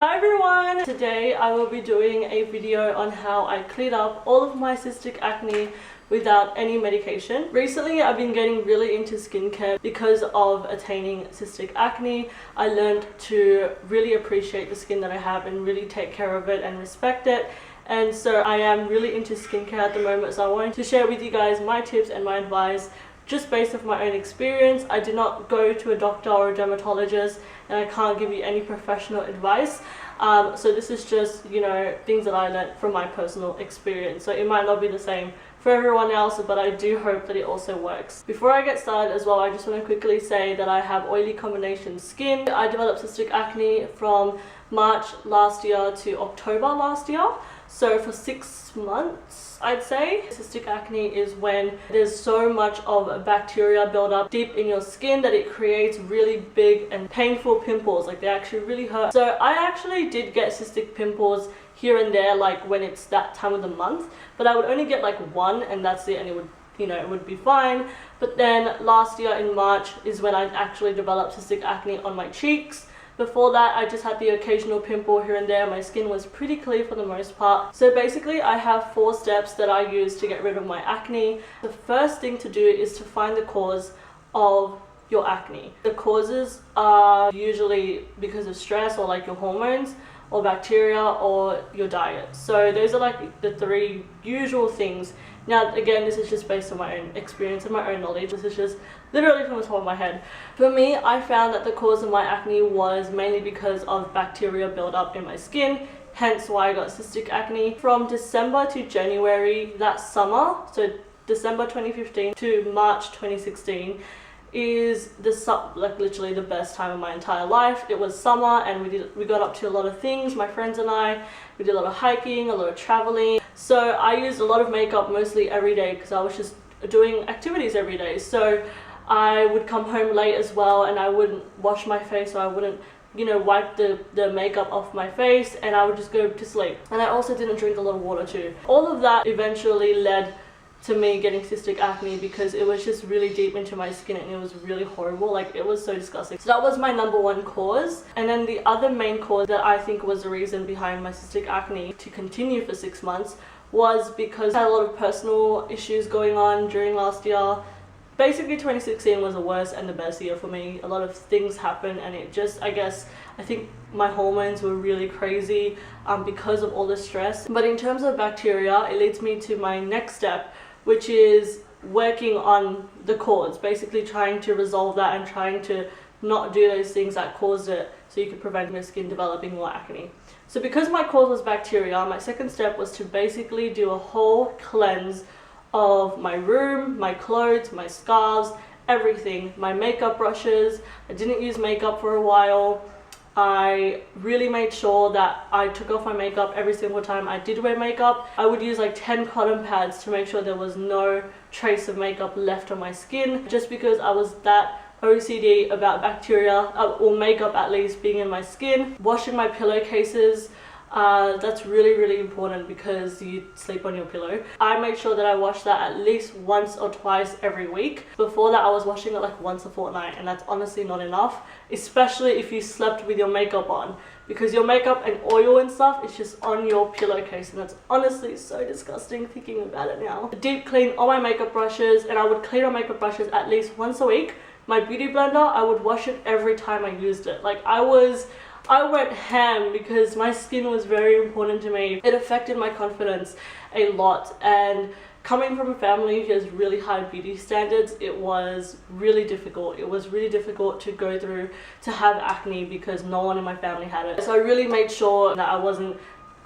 Hi everyone! Today I will be doing a video on how I cleared up all of my cystic acne without any medication. Recently I've been getting really into skincare because of attaining cystic acne. I learned to really appreciate the skin that I have and really take care of it and respect it. And so I am really into skincare at the moment, so I wanted to share with you guys my tips and my advice just based off my own experience. I did not go to a doctor or a dermatologist, and I can't give you any professional advice. So this is just, you know, things that I learned from my personal experience. So it might not be the same for everyone else, but I do hope that it also works. Before I get started as well, I just want to quickly say that I have oily combination skin. I developed cystic acne from March last year to October last year. So for 6 months, I'd say. Cystic acne is when there's so much of bacteria build up deep in your skin that it creates really big and painful pimples. Like, they actually really hurt. So I actually did get cystic pimples here and there, like when it's that time of the month, but I would only get like one, and that's it, and it would, you know, it would be fine. But then last year in March is when I actually developed cystic acne on my cheeks. Before that, I just had the occasional pimple here and there. My skin was pretty clear for the most part. So basically, I have 4 steps that I use to get rid of my acne. The first thing to do is to find the cause of your acne. The causes are usually because of stress, or like your hormones, or bacteria, or your diet. So those are like the 3 usual things. Now again, this is just based on my own experience and my own knowledge. This is just literally from the top of my head. For me, I found that the cause of my acne was mainly because of bacteria buildup in my skin, hence why I got cystic acne. From December to January that summer, so December 2015 to March 2016, is like literally the best time of my entire life. It was summer and we got up to a lot of things, my friends and I. We did a lot of hiking, a lot of traveling. So I used a lot of makeup mostly every day because I was just doing activities every day. So I would come home late as well, and I wouldn't wash my face, so I wouldn't, you know, wipe the makeup off my face, and I would just go to sleep. And I also didn't drink a lot of water too. All of that eventually led to me getting cystic acne because it was just really deep into my skin and it was really horrible. Like, it was so disgusting. So that was my #1 cause. And then the other main cause that I think was the reason behind my cystic acne to continue for 6 months was because I had a lot of personal issues going on during last year. Basically 2016 was the worst and the best year for me. A lot of things happened, and it just, I think my hormones were really crazy because of all the stress. But in terms of bacteria, it leads me to my next step, which is working on the cause, basically trying to resolve that and trying to not do those things that caused it, so you could prevent your skin developing more acne. So because my cause was bacteria, my second step was to basically do a whole cleanse of my room, my clothes, my scarves, everything, my makeup brushes. I didn't use makeup for a while. I really made sure that I took off my makeup every single time I did wear makeup. I would use like 10 cotton pads to make sure there was no trace of makeup left on my skin, just because I was that OCD about bacteria, or makeup at least, being in my skin. Washing my pillowcases, that's really important because you sleep on your pillow. I made sure that I washed that at least once or twice every week. Before that, I was washing it like once a fortnight, and that's honestly not enough, especially if you slept with your makeup on, because your makeup and oil and stuff is just on your pillowcase, and that's honestly so disgusting thinking about it now. Deep clean all my makeup brushes, and I would clean my makeup brushes at least once a week. My beauty blender, I would wash it every time I used it. Like, I went ham because my skin was very important to me. It affected my confidence a lot, and coming from a family who has really high beauty standards, it was really difficult. It was really difficult to go through to have acne because no one in my family had it. So I really made sure that I wasn't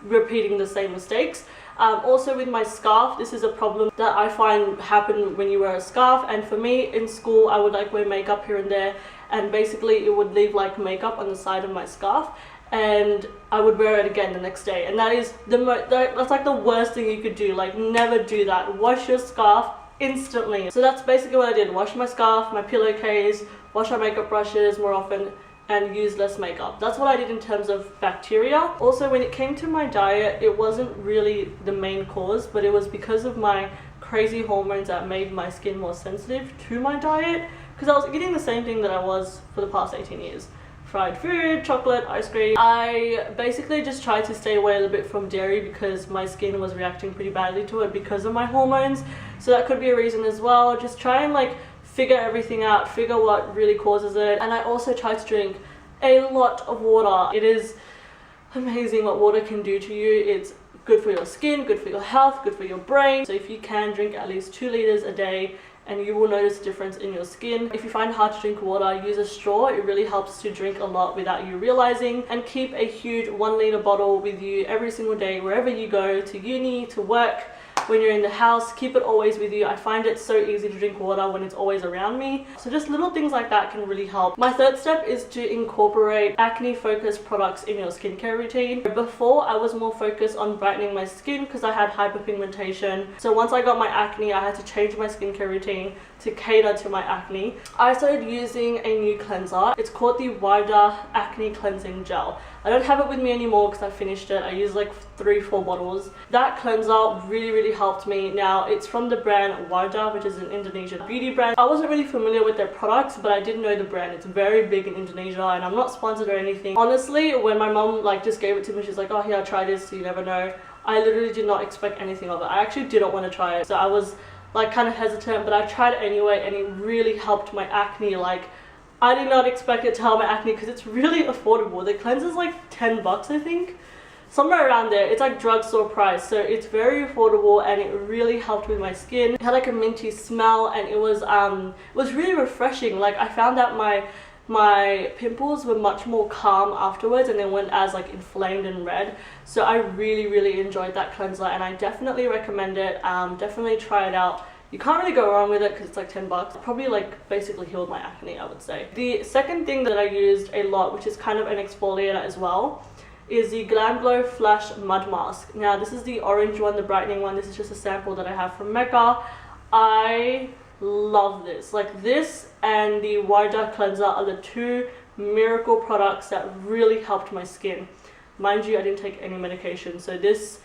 repeating the same mistakes. Also with my scarf, this is a problem that I find happen when you wear a scarf, and for me in school I would like wear makeup here and there, and basically it would leave like makeup on the side of my scarf, and I would wear it again the next day, and that is that's like the worst thing you could do. Like, never do that. Wash your scarf instantly. So that's basically what I did. Wash my scarf, my pillowcase, wash my makeup brushes more often, and use less makeup. That's what I did in terms of bacteria. Also, when it came to my diet, it wasn't really the main cause, but it was because of my crazy hormones that made my skin more sensitive to my diet, because I was eating the same thing that I was for the past 18 years. fried food, chocolate, ice cream. I basically just tried to stay away a little bit from dairy because my skin was reacting pretty badly to it because of my hormones. So that could be a reason as well. Just try and like figure everything out, figure what really causes it. And I also try to drink a lot of water. It is amazing what water can do to you. It's good for your skin, good for your health, good for your brain. So if you can drink at least 2 liters a day, and you will notice a difference in your skin. If you find it hard to drink water, use a straw. It really helps to drink a lot without you realizing. And keep a huge 1 liter bottle with you every single day, wherever you go, to uni, to work, when you're in the house. Keep it always with you. I find it so easy to drink water when it's always around me. So just little things like that can really help. My third step is to incorporate acne focused products in your skincare routine. Before, I was more focused on brightening my skin because I had hyperpigmentation. So once I got my acne, I had to change my skincare routine to cater to my acne. I started using a new cleanser. It's called the Wardah Acne Cleansing Gel. I don't have it with me anymore because I finished it. I used like 3-4 bottles. That cleanser really helped me. Now it's from the brand Wardah, which is an Indonesian beauty brand. I wasn't really familiar with their products, but I did know the brand. It's very big in Indonesia, and I'm not sponsored or anything. Honestly, when my mom like just gave it to me, she's like, oh here, try this, you never know. I literally did not expect anything of it. I actually didn't want to try it, so I was like kind of hesitant, but I tried it anyway, and it really helped my acne. Like, I did not expect it to help my acne because it's really affordable. The cleanser's like 10 bucks, I think, somewhere around there. It's like drugstore price, so it's very affordable, and it really helped with my skin. It had like a minty smell, and it was really refreshing. Like, I found that my pimples were much more calm afterwards, and they weren't as like inflamed and red. So I really enjoyed that cleanser, and I definitely recommend it. Definitely try it out. You can't really go wrong with it because it's like 10 bucks. Probably like basically healed my acne, I would say. The second thing that I used a lot, which is kind of an exfoliator as well, is the Glamglow Flash Mud Mask. Now this is the orange one, the brightening one. This is just a sample that I have from Mecca. I love this. Like, this and the Wardah cleanser are the 2 miracle products that really helped my skin. Mind you, I didn't take any medication, so this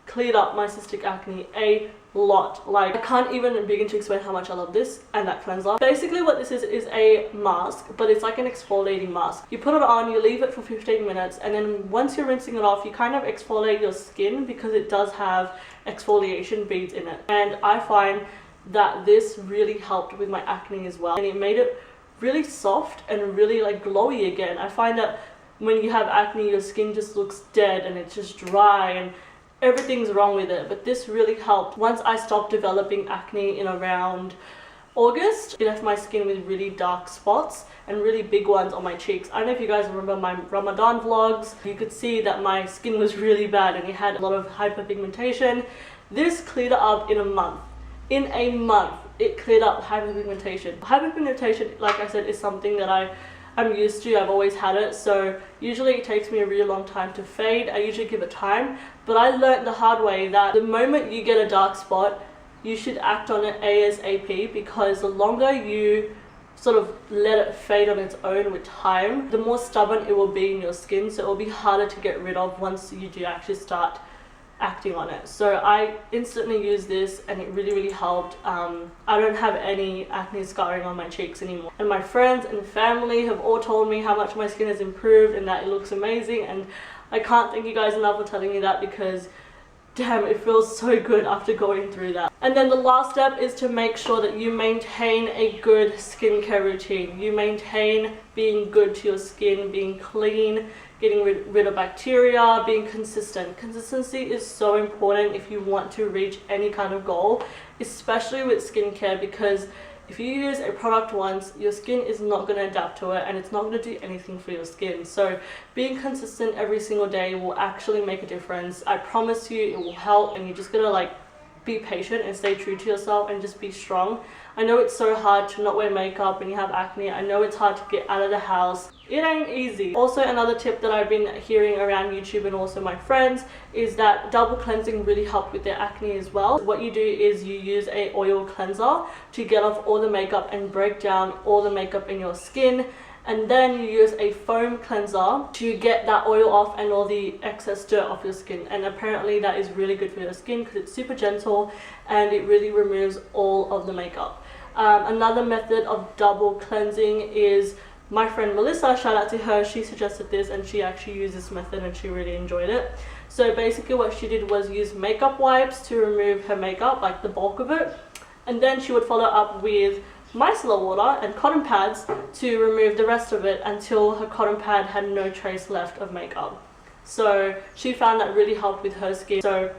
cleared up my cystic acne a lot. Like, I can't even begin to explain how much I love this and that cleanser. Basically what this is a mask, but it's like an exfoliating mask. You put it on, you leave it for 15 minutes, and then once you're rinsing it off, you kind of exfoliate your skin because it does have exfoliation beads in it. And I find that this really helped with my acne as well, and it made it really soft and really like glowy again. I find that when you have acne, your skin just looks dead and it's just dry and everything's wrong with it, but this really helped. Once I stopped developing acne in around August, it left my skin with really dark spots and really big ones on my cheeks. I don't know if you guys remember my Ramadan vlogs. You could see that my skin was really bad and it had a lot of hyperpigmentation. This cleared it up in a month. In a month, it cleared up hyperpigmentation. Hyperpigmentation, like I said, is something that I'm used to. I've always had it, so usually it takes me a really long time to fade. I usually give it time, but I learned the hard way that the moment you get a dark spot, you should act on it ASAP, because the longer you sort of let it fade on its own with time, the more stubborn it will be in your skin, so it will be harder to get rid of once you do actually start acting on it. So I instantly used this, and it really helped. I don't have any acne scarring on my cheeks anymore, and my friends and family have all told me how much my skin has improved and that it looks amazing, and I can't thank you guys enough for telling me that, because damn, it feels so good after going through that. And then the last step is to make sure that you maintain a good skincare routine. You maintain being good to your skin, being clean, getting rid of bacteria, being consistent. Consistency is so important if you want to reach any kind of goal, especially with skincare, because if you use a product once, your skin is not going to adapt to it, and it's not going to do anything for your skin. So being consistent every single day will actually make a difference. I promise you it will help, and you're just going to like be patient and stay true to yourself and just be strong. I know it's so hard to not wear makeup when you have acne. I know it's hard to get out of the house. It ain't easy. Also, another tip that I've been hearing around YouTube and also my friends is that double cleansing really helped with their acne as well. What you do is you use a oil cleanser to get off all the makeup and break down all the makeup in your skin, and then you use a foam cleanser to get that oil off and all the excess dirt off your skin. And apparently that is really good for your skin because it's super gentle and it really removes all of the makeup. Another method of double cleansing is my friend Melissa, shout out to her, she suggested this and she actually used this method and she really enjoyed it. So basically what she did was use makeup wipes to remove her makeup, like the bulk of it, and then she would follow up with micellar water and cotton pads to remove the rest of it until her cotton pad had no trace left of makeup. So she found that really helped with her skin, so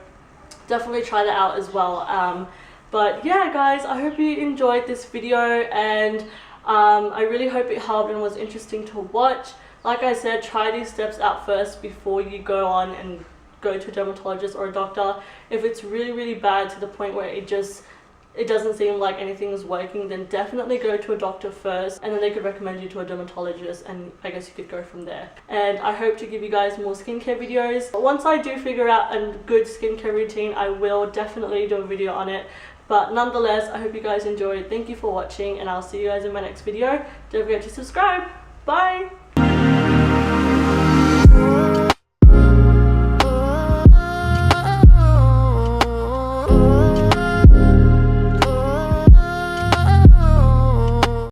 definitely try that out as well. But yeah guys, I hope you enjoyed this video, and I really hope it helped and was interesting to watch. Like I said, try these steps out first before you go on and go to a dermatologist or a doctor. If it's really bad to the point where it doesn't seem like anything is working, then definitely go to a doctor first, and then they could recommend you to a dermatologist, and I guess you could go from there. And I hope to give you guys more skincare videos. But once I do figure out a good skincare routine, I will definitely do a video on it. But nonetheless, I hope you guys enjoyed. Thank you for watching, and I'll see you guys in my next video. Don't forget to subscribe. Bye!